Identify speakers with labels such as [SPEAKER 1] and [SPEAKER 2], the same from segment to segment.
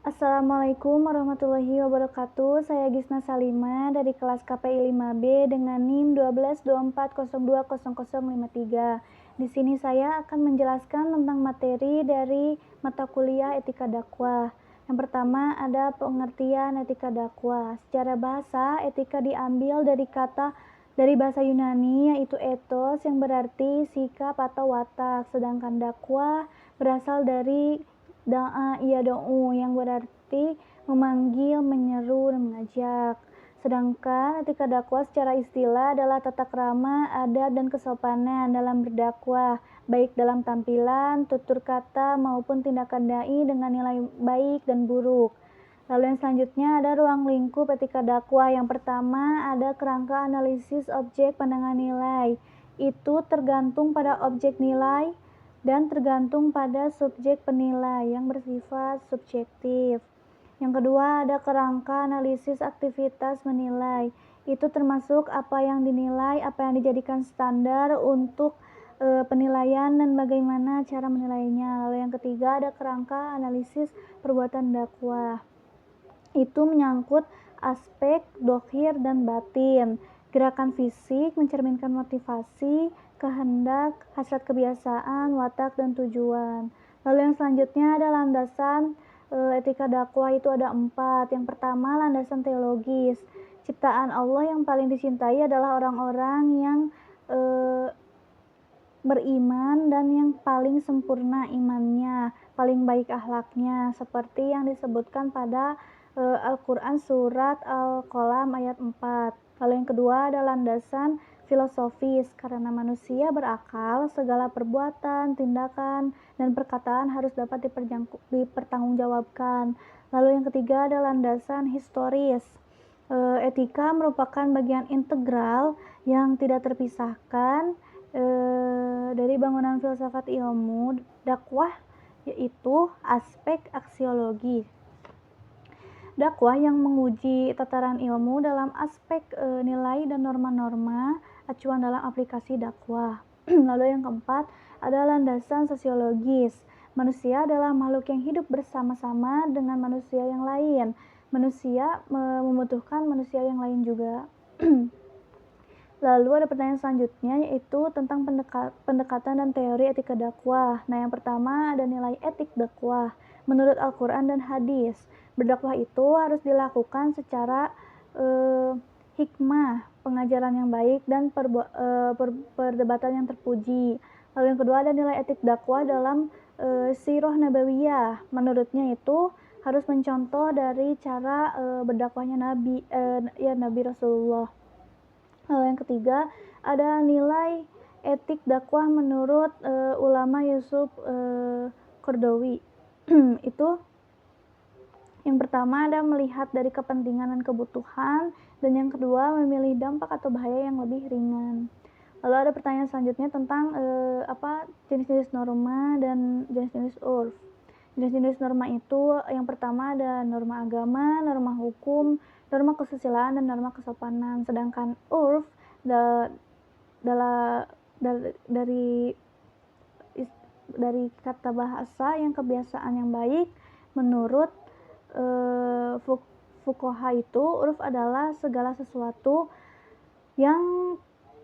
[SPEAKER 1] Assalamualaikum warahmatullahi wabarakatuh. Saya Gisna Salima dari kelas KPI 5B dengan NIM 1224020053. Di sini saya akan menjelaskan tentang materi dari mata kuliah Etika Dakwah. Yang pertama ada pengertian etika dakwah. Secara bahasa, etika diambil dari bahasa Yunani yaitu ethos yang berarti sikap atau watak, sedangkan dakwah berasal dari da'a yad'u yang berarti memanggil, menyeru, dan mengajak. Sedangkan etika dakwah secara istilah adalah tata krama, adab, dan kesopanan dalam berdakwah, baik dalam tampilan, tutur kata, maupun tindakan dai dengan nilai baik dan buruk. Lalu yang selanjutnya ada ruang lingkup etika dakwah. Yang pertama ada kerangka analisis objek pandangan nilai. Itu tergantung pada objek nilai dan tergantung pada subjek penilai yang bersifat subjektif. Yang kedua ada kerangka analisis aktivitas menilai. Itu termasuk apa yang dinilai, apa yang dijadikan standar untuk penilaian dan bagaimana cara menilainya. Lalu yang ketiga ada kerangka analisis perbuatan dakwah. Itu menyangkut aspek dohir dan batin. Gerakan fisik mencerminkan motivasi, kehendak, hasrat kebiasaan, watak, dan tujuan. Lalu yang selanjutnya ada landasan etika dakwah. Itu ada 4. Yang pertama landasan teologis. Ciptaan Allah yang paling dicintai adalah orang-orang yang beriman dan yang paling sempurna imannya, paling baik akhlaknya, seperti yang disebutkan pada Al-Quran surat Al-Qalam ayat 4. Lalu yang kedua ada landasan filosofis. Karena manusia berakal, segala perbuatan, tindakan, dan perkataan harus dapat dipertanggungjawabkan. Lalu yang ketiga ada landasan historis. Etika merupakan bagian integral yang tidak terpisahkan dari bangunan filsafat ilmu dakwah, yaitu aspek aksiologi. Dakwah yang menguji tataran ilmu dalam aspek nilai dan norma-norma acuan dalam aplikasi dakwah. Lalu yang keempat ada landasan sosiologis. Manusia adalah makhluk yang hidup bersama-sama dengan manusia yang lain. Manusia membutuhkan manusia yang lain juga. Lalu ada pertanyaan selanjutnya, yaitu tentang pendekatan dan teori etika dakwah. Nah, yang pertama ada nilai etik dakwah. Menurut Al-Quran dan hadis, berdakwah itu harus dilakukan secara hikmah, pengajaran yang baik, dan perdebatan yang terpuji. Lalu yang kedua ada nilai etik dakwah dalam sirah nabawiyah. Menurutnya itu harus mencontoh dari cara berdakwahnya Nabi Rasulullah. Lalu yang ketiga ada nilai etik dakwah menurut ulama Yusuf Qaradawi. Itu yang pertama ada melihat dari kepentingan dan kebutuhan, dan yang kedua memilih dampak atau bahaya yang lebih ringan. Lalu ada pertanyaan selanjutnya tentang jenis-jenis norma dan jenis-jenis urf. Jenis-jenis norma itu yang pertama ada norma agama, norma hukum, norma kesusilaan, dan norma kesopanan. Sedangkan urf dari kata bahasa yang kebiasaan yang baik. Menurut fuqaha itu urf adalah segala sesuatu yang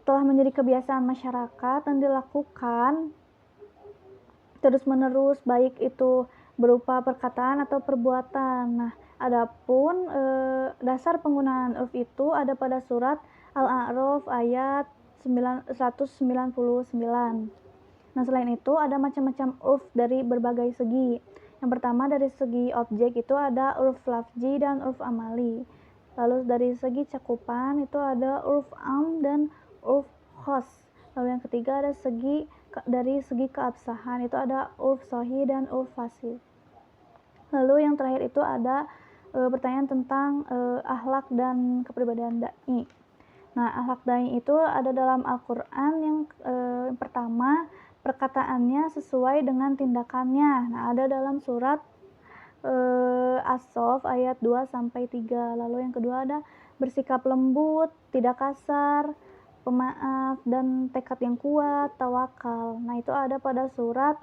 [SPEAKER 1] telah menjadi kebiasaan masyarakat dan dilakukan terus-menerus, baik itu berupa perkataan atau perbuatan. Nah, adapun dasar penggunaan urf itu ada pada surat Al-A'raf ayat 199. Nah, selain itu ada macam-macam urf dari berbagai segi. Yang pertama dari segi objek itu ada urf lafzi dan urf amali. Lalu dari segi cakupan itu ada urf am dan urf khos. Lalu yang ketiga ada dari segi keabsahan itu ada urf sahih dan urf fasid. Lalu yang terakhir itu ada pertanyaan tentang akhlak dan kepribadian dai. Nah, akhlak dai itu ada dalam Al-Quran. Yang pertama perkataannya sesuai dengan tindakannya. Nah, ada dalam surat As-Saff ayat 2-3. Lalu yang kedua ada bersikap lembut, tidak kasar, pemaaf, dan tekad yang kuat, tawakal. Nah, itu ada pada surat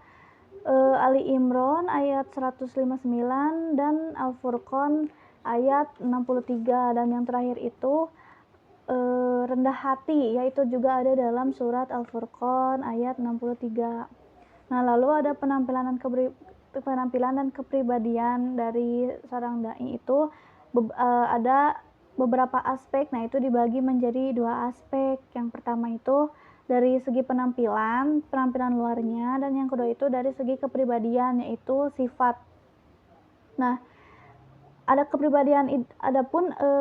[SPEAKER 1] Ali Imran ayat 159 dan Al-Furqan ayat 63, dan yang terakhir itu rendah hati, yaitu juga ada dalam surat Al-Furqan ayat 63. Nah, lalu ada penampilan dan kepribadian dari seorang dai itu ada beberapa aspek. Nah, itu dibagi menjadi 2 aspek. Yang pertama itu dari segi penampilan luarnya, dan yang kedua itu dari segi kepribadian, yaitu sifat. Nah, adapun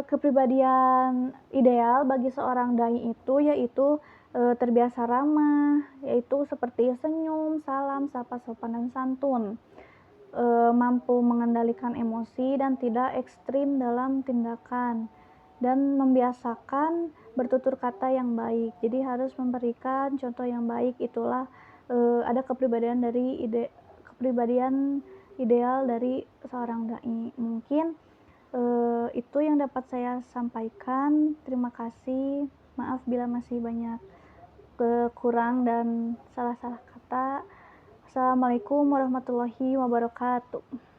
[SPEAKER 1] kepribadian ideal bagi seorang dai itu yaitu terbiasa ramah, yaitu seperti senyum, salam, sapa sopan dan santun, mampu mengendalikan emosi dan tidak ekstrim dalam tindakan, dan membiasakan bertutur kata yang baik. Jadi harus memberikan contoh yang baik. Itulah ada kepribadian ideal dari seorang dai. Mungkin itu yang dapat saya sampaikan. Terima kasih. Maaf bila masih banyak kurang dan salah-salah kata. Assalamualaikum warahmatullahi wabarakatuh.